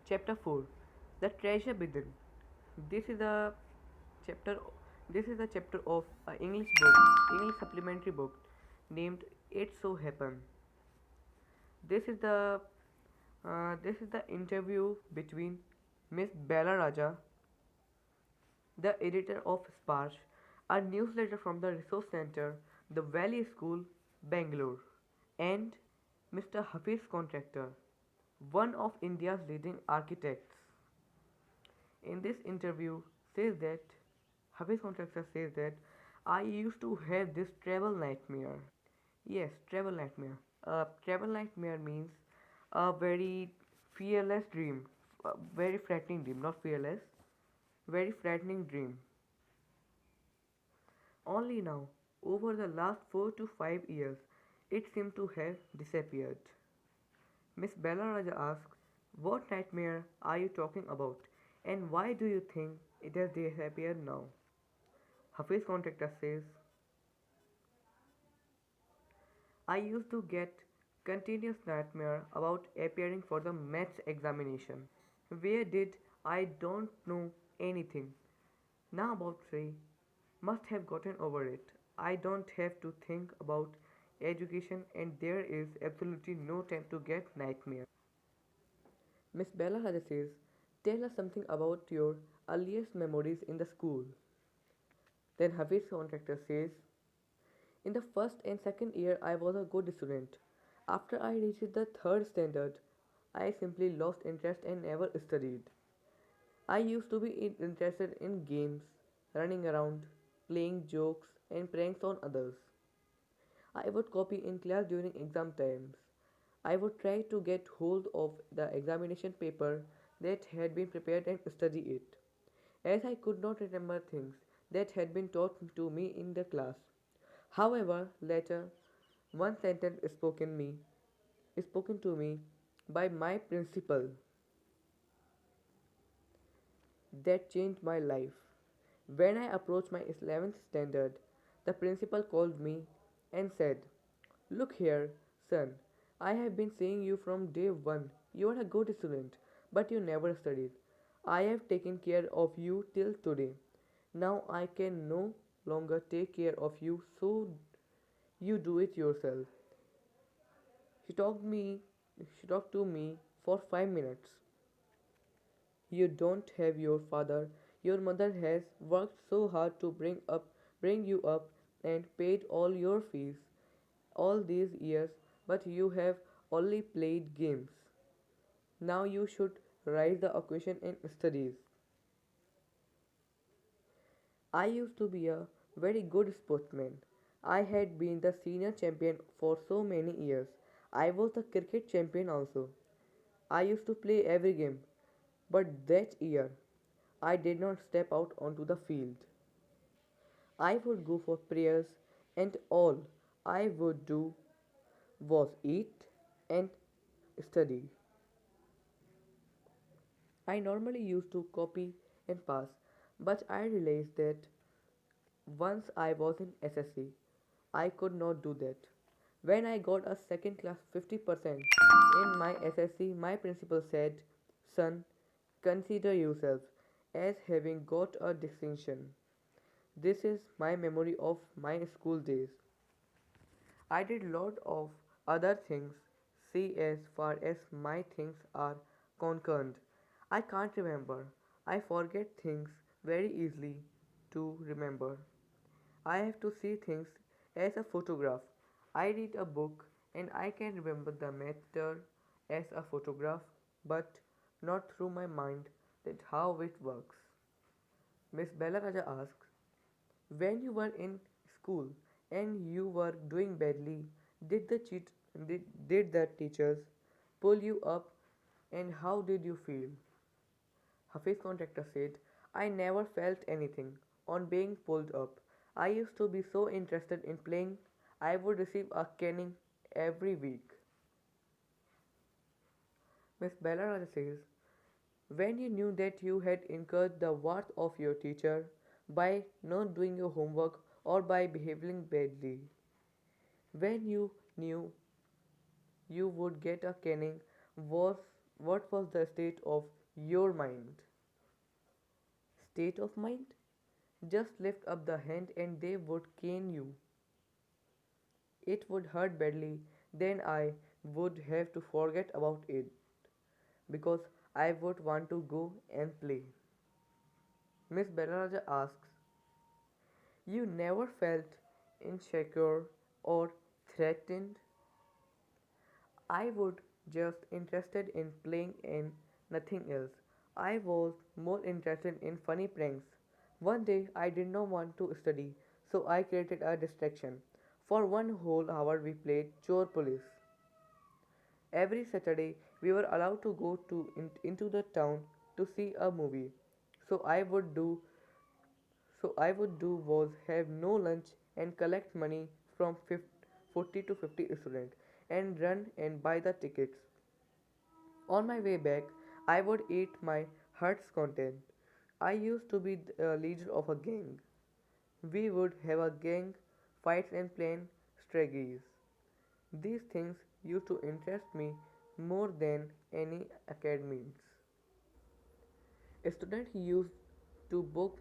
Chapter 4. The Treasure Within. This is a chapter this is a chapter of an English supplementary book named It So Happened. This is the interview between Miss Bella Raja, the editor of Sparsh, a newsletter from the resource center, the Valley School, Bangalore, and Mr. Hafiz Contractor, one of India's leading architects. In this interview, says that Hafiz Contractor says that I used to have this travel nightmare. Yes, travel nightmare. Travel nightmare means a very fearless dream, a very frightening dream, not fearless, very frightening dream. Only now, over the last 4 to 5 years, it seemed to have disappeared. Miss Bella Raja asks, what nightmare are you talking about, and why do you think it has disappeared now? Hafiz Contractor says, I used to get continuous nightmare about appearing for the maths examination. Where did I don't know anything. Now about 3 must have gotten over it. I don't have to think about education and there is absolutely no time to get nightmare. Miss Bella Raja says, tell us something about your earliest memories in the school. Then Hafiz Contractor says, in the first and second year, I was a good student. After I reached the third standard, I simply lost interest and never studied. I used to be interested in games, running around, playing jokes, and pranks on others. I would copy in class during exam times. I would try to get hold of the examination paper that had been prepared and study it, as I could not remember things that had been taught to me in the class. However, later, one sentence spoken to me by my principal that changed my life. When I approached my 11th standard, the principal called me and said, look here, son, I have been seeing you from day one. You are a good student, but you never studied. I have taken care of you till today. Now I can no longer take care of you, so you do it yourself. She talked me she talked to me for 5 minutes. You don't have your father. Your mother has worked so hard to bring you up and paid all your fees all these years, but you have only played games. Now you should rise the occasion and studies. I used to be a very good sportsman. I had been the senior champion for so many years. I was the cricket champion also. I used to play every game, but that year I did not step out onto the field. I would go for prayers, and all I would do was eat and study. I normally used to copy and pass, but I realized that once I was in SSC, I could not do that. When I got a second class 50% in my SSC, my principal said, son, consider yourself as having got a distinction. This is my memory of my school days. I did lot of other things. See, as far as my things are concerned, I can't remember. I forget things very easily to remember. I have to see things as a photograph. I read a book and I can remember the matter as a photograph, but not through my mind that how it works. Miss Bella Raja asks, when you were in school and you were doing badly, did the cheat did the teachers pull you up and how did you feel? Hafiz Contractor said, I never felt anything on being pulled up. I used to be so interested in playing, I would receive a caning every week. Miss Bella Raja says, when you knew that you had incurred the wrath of your teacher by not doing your homework or by behaving badly, when you knew you would get a caning, was What was the state of your mind? State of mind? Just lift up the hand and they would cane you. It would hurt badly, then I would have to forget about it because I would want to go and play. Miss Bellaraja asks, you never felt insecure or threatened? I was just interested in playing and nothing else. I was more interested in funny pranks. One day I did not want to study, so I created a distraction. For one whole hour we played chore police. Every Saturday we were allowed to go into the town to see a movie. So I would do so I would do was have no lunch and collect money from 40 to 50 students and run and buy the tickets. On my way back, I would eat my heart's content. I used to be the leader of a gang. We would have a gang fights and plan strategies. These things used to interest me more than any academics. Students used to book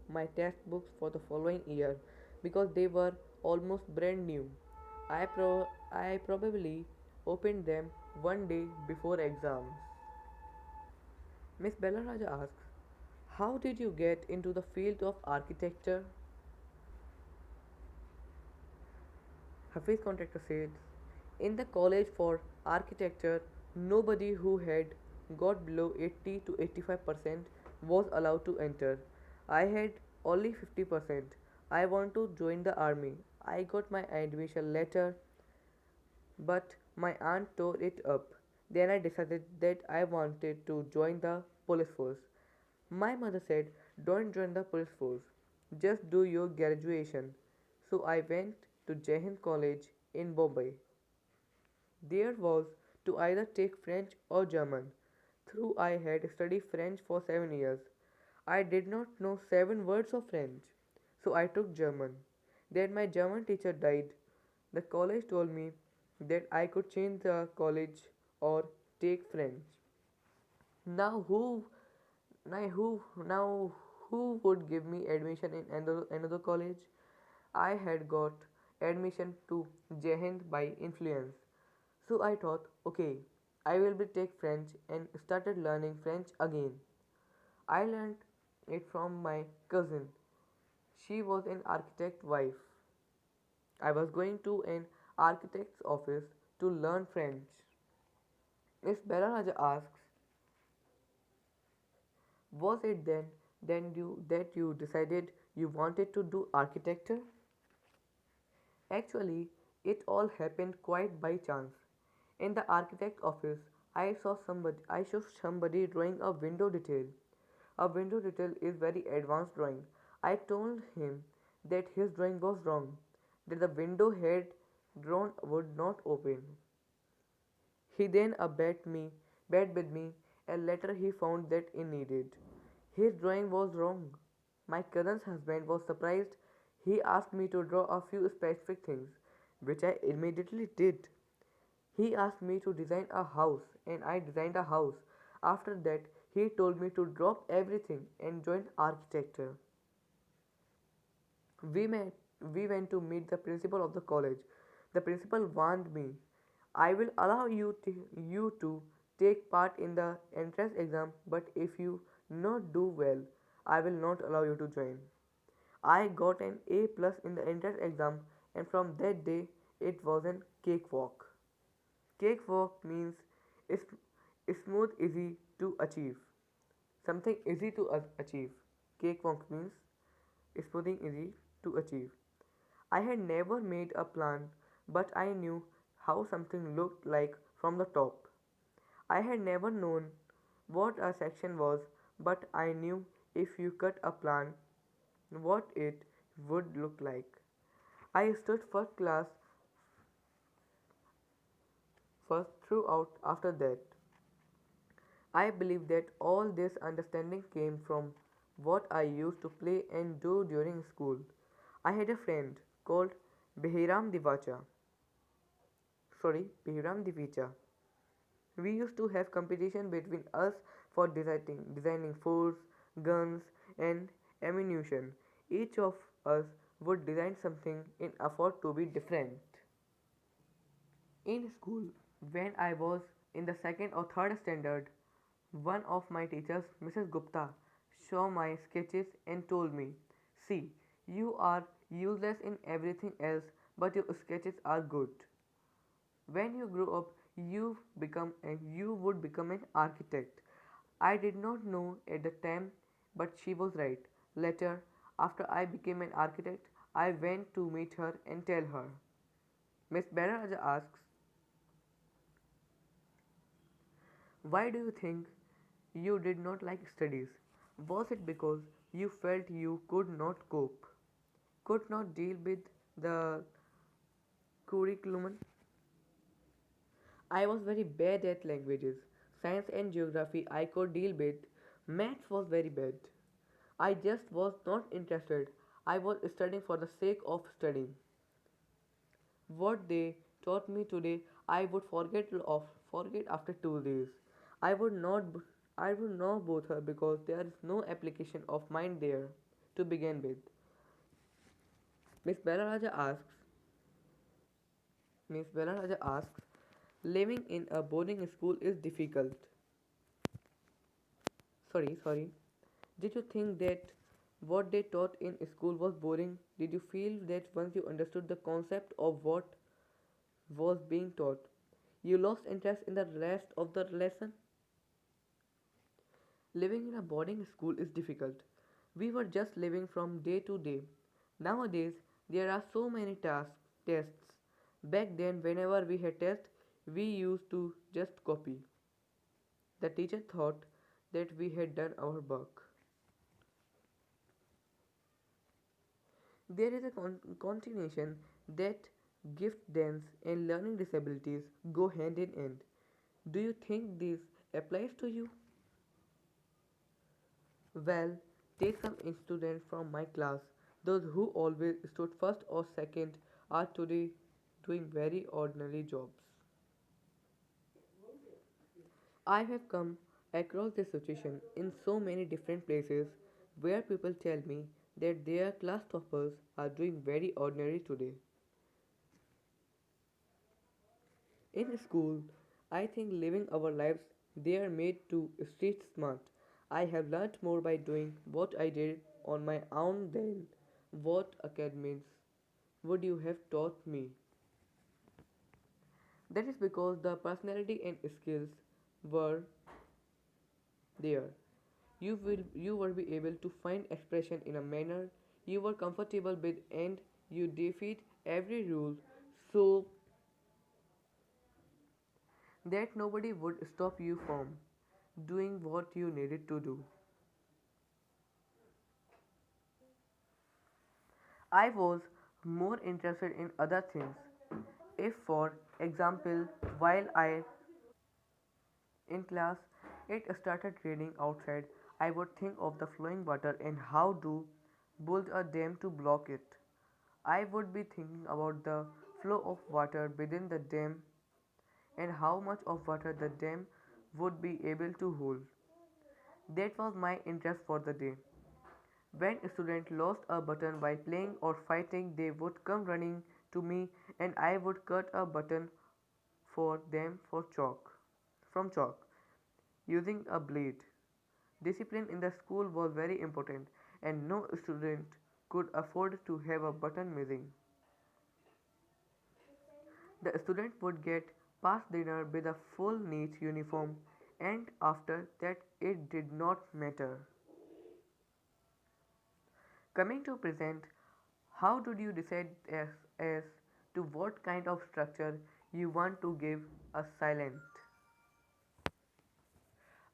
my textbooks for the following year because they were almost brand new. I probably opened them one day before exams. Miss Bellaraja asks, how did you get into the field of architecture? Hafiz Contractor said, in the college for architecture, nobody who had got below 80 to 85% was allowed to enter. I had only 50%. I want to join the army. I got my admission letter, but my aunt tore it up. Then I decided that I wanted to join the police force. My mother said, don't join the police force, just do your graduation. So I went to Jain College in Bombay. There was to either take French or German. Through I had studied French for 7 years. I did not know 7 words of French, so I took German. Then my German teacher died. The college told me that I could change the college or take French. Now who now who would give me admission in another college? I had got admission to Jehand by influence. So I thought, okay, I will be take French and started learning French again. I learned it from my cousin. She was an architect wife. I was going to an architect's office to learn French. Miss Bellaraja asks, was it then you decided you wanted to do architecture? Actually, it all happened quite by chance. In the architect office, I saw somebody drawing a window detail. A window detail is very advanced drawing. I told him that his drawing was wrong, that the window had drawn would not open. He then bet with me, and later he found that it needed. His drawing was wrong. My cousin's husband was surprised. He asked me to draw a few specific things, which I immediately did. He asked me to design a house, and I designed a house. After that, he told me to drop everything and join architecture. We met we went to meet the principal of the college. The principal warned me, I will allow you to take part in the entrance exam, but if you not do well, I will not allow you to join. I got an A plus in the entrance exam, and from that day it was a cakewalk. Cakewalk means it's smooth, easy to achieve. Something easy to achieve. Cakewalk means smoothing, easy to achieve. I had never made a plan, but I knew how something looked like from the top. I had never known what a section was, but I knew if you cut a plan, what it would look like. I stood first class first throughout after that. I believe that all this understanding came from what I used to play and do during school. I had a friend called Behiram Divacha. Sorry, Behiram Divicha. We used to have competition between us for designing forts, guns, and ammunition. Each of us would design something in effort to be different. In school, when I was in the second or third standard, one of my teachers, Mrs. Gupta, saw my sketches and told me, "See, you are useless in everything else, but your sketches are good. When you grow up, you would become an architect." I did not know at the time, but she was right. Later, after I became an architect, I went to meet her and tell her. Miss Bhararaja asks, "Why do you think you did not like studies? Was it because you felt you could not cope, could not deal with the curriculum?" I was very bad at languages. Science and geography I could deal with. Maths was very bad. I just was not interested. I was studying for the sake of studying. What they taught me today, I would forget after 2 days. I would not I would not bother because there is no application of mine there to begin with. Miss Bella asks Miss Bella asks, living in a boarding school is difficult. Sorry. Did you think that what they taught in school was boring? Did you feel that once you understood the concept of what was being taught, you lost interest in the rest of the lesson? Living in a boarding school is difficult. We were just living from day to day. Nowadays, there are so many tests. Back then, whenever we had tests, we used to just copy. The teacher thought that we had done our work. There is a continuation that gift dance and learning disabilities go hand in hand. Do you think this applies to you? Well, take some students from my class. Those who always stood first or second are today doing very ordinary jobs. I have come across this situation in so many different places where people tell me that their class toppers are doing very ordinary today. In school, I think living our lives they are made to street smart. I have learnt more by doing what I did on my own than what academies would you have taught me. That is because the personality and skills were there. You will be able to find expression in a manner you were comfortable with and you defeat every rule so that nobody would stop you from doing what you needed to do. I was more interested in other things. If, for example, while I in class it started raining outside, I would think of the flowing water and how to build a dam to block it. I would be thinking about the flow of water within the dam and how much of water the dam would be able to hold. That was my interest for the day. When students lost a button while playing or fighting, they would come running to me and I would cut a button for them from chalk using a blade. Discipline in the school was very important and no student could afford to have a button missing. The student would get past dinner with a full neat uniform and after that it did not matter. Coming to present, how did you decide as to what kind of structure you want to give a silent?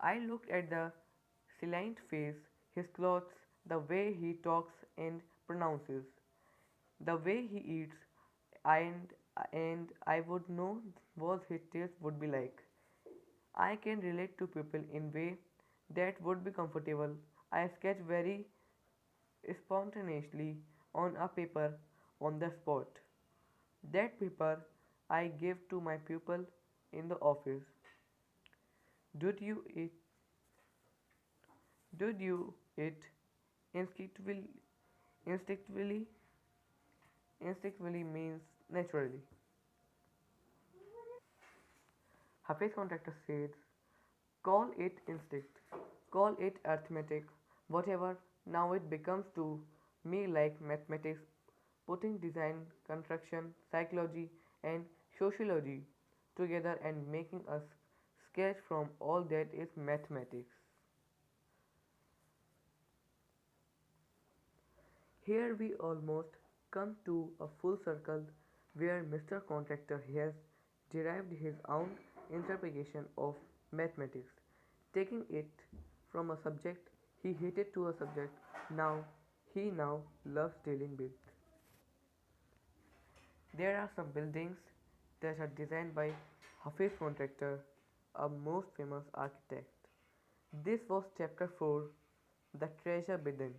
I looked at the silent face, his clothes, the way he talks and pronounces, the way he eats, and and I would know what his taste would be like. I can relate to people in way that would be comfortable. I sketch very spontaneously on a paper on the spot. That paper I give to my pupil in the office. Did you eat? Did you eat instinctively? Instinctively, instinctively means naturally. Hafiz contractor said, call it instinct, call it arithmetic, whatever. Now it becomes to me like mathematics, putting design, construction, psychology, and sociology together and making a sketch from all that is mathematics. Here we almost come to a full circle where Mr. Contractor has derived his own interpretation of mathematics, taking it from a subject he hated to a subject now he now loves dealing with. There are some buildings that are designed by Hafiz Contractor, a most famous architect. This was chapter 4, The Treasure Within.